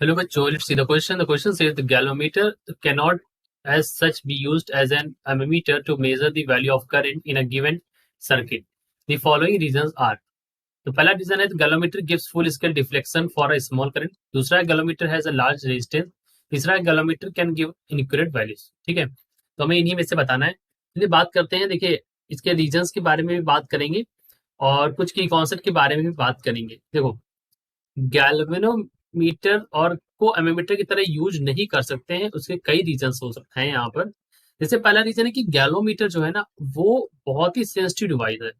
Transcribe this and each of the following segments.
Hello, bachcho. Let's see the question. The question says the galvanometer cannot, as such, be used as an ammeter to measure the value of current in a given circuit. The following reasons are. तो पहला reason है galvanometer gives full scale deflection for a small current. दूसरा galvanometer has a large resistance. तीसरा galvanometer can give inaccurate values. ठीक है, तो हमें इन्हीं में से बताना है. चलिए बात करते हैं. देखिए, इसके रीजंस के बारे में भी बात करेंगे और कुछ की कॉन्सेप्ट के बारे में भी बात करेंगे. देखो, गैल्वेनोमीटर और को एमीमीटर की तरह यूज नहीं कर सकते हैं. उसके कई रीजंस हो सकते हैं यहाँ पर. जैसे पहला रीजन है कि गैलोमीटर जो है ना, वो बहुत ही सेंसिटिव डिवाइस है.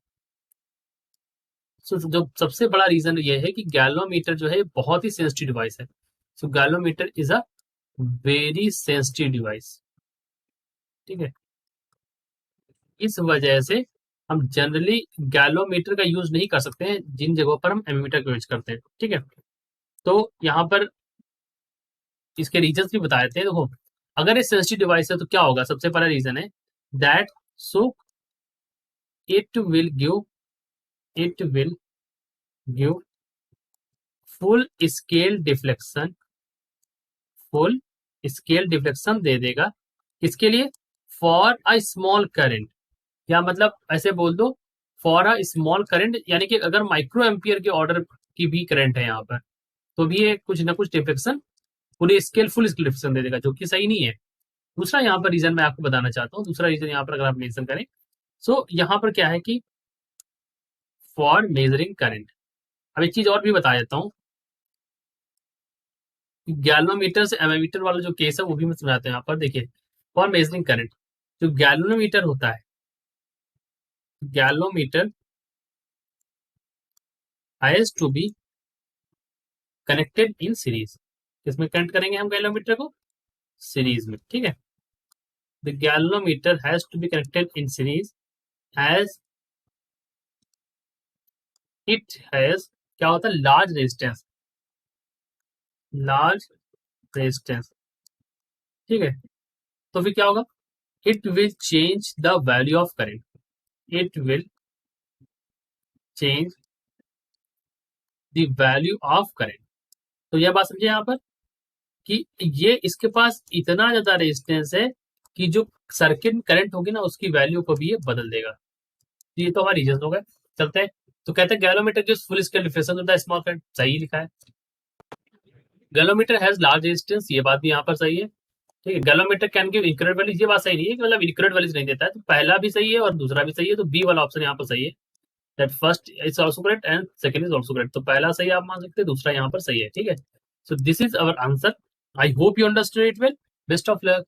सो जो सबसे बड़ा रीजन ये है कि गैलोमीटर जो है बहुत ही सेंसिटिव डिवाइस है. So galvanometer is a very sensitive device. ठीक है, इस वजह से हम जनरली गैलोमीटर का यूज नहीं कर सकते हैं जिन जगहों पर हम एमीमीटर का यूज करते हैं. ठीक है, तो यहाँ पर इसके रीजंस भी बताए थे. देखो, अगर ये सेंसिटिव डिवाइस है तो क्या होगा. सबसे पहला रीजन है that so it will give full scale deflection. Full scale deflection दे देगा. किसके लिए? For a small current. या मतलब ऐसे बोल दो, फॉर अ स्मॉल करंट, यानी कि अगर माइक्रो एम्पियर के ऑर्डर की भी करंट है यहाँ पर, तो भी ये कुछ ना कुछ डिफ्लेक्शन पूरे स्केल फुल स्केल डिफ्लेक्शन दे देगा, जो कि सही नहीं है. दूसरा यहाँ पर रीजन मैं आपको बताना चाहता हूँ. दूसरा रीजन यहाँ पर अगर आप मेंशन करें, सो यहाँ पर क्या है कि फॉर मेजरिंग करंट. अब एक चीज और भी बता देता हूँ. गैल्वेनोमीटर से एमीमीटर वाला जो केस है वो भी मैं समझाता हूँ यहाँ पर. देखिए, फॉर मेजरिंग करंट, जो गैल्वेनोमीटर होता है, galvanometer has to be connected in series. किसमें कनेक्ट करेंगे हम गैल्वेनोमीटर को? सीरीज में. ठीक है, the galvanometer has to be connected in series as it has, क्या होता है, लार्ज रेजिस्टेंस. Large resistance. ठीक है, तो फिर क्या होगा? It will change the value of current. It will change the value of current. तो यह बात समझे यहाँ पर कि ये इसके पास इतना ज्यादा रेजिस्टेंस है कि जो सर्किट करंट होगी ना, उसकी वैल्यू को भी ये बदल देगा. तो ये तो हमारे रीजन हो गए. चलते हैं. तो कहते हैं galvanometer gives full scale deflection of the small current. सही लिखा है. गैलोमीटर हैज लार्ज रेजिस्टेंस, ये बात भी यहाँ पर सही है. ठीक है, galvanometer can give inaccurate values, ये बात सही नहीं है कि मतलब इनएक्यूरेट वैल्यूज नहीं देता है. तो पहला भी सही है और दूसरा भी सही है. तो बी वाला ऑप्शन यहाँ पर सही है. That first is also correct and second is also correct. तो पहला सही आप मान सकते हैं, दूसरा यहाँ पर सही है. ठीक है, so this is our answer. I hope you understood it well. Best of luck.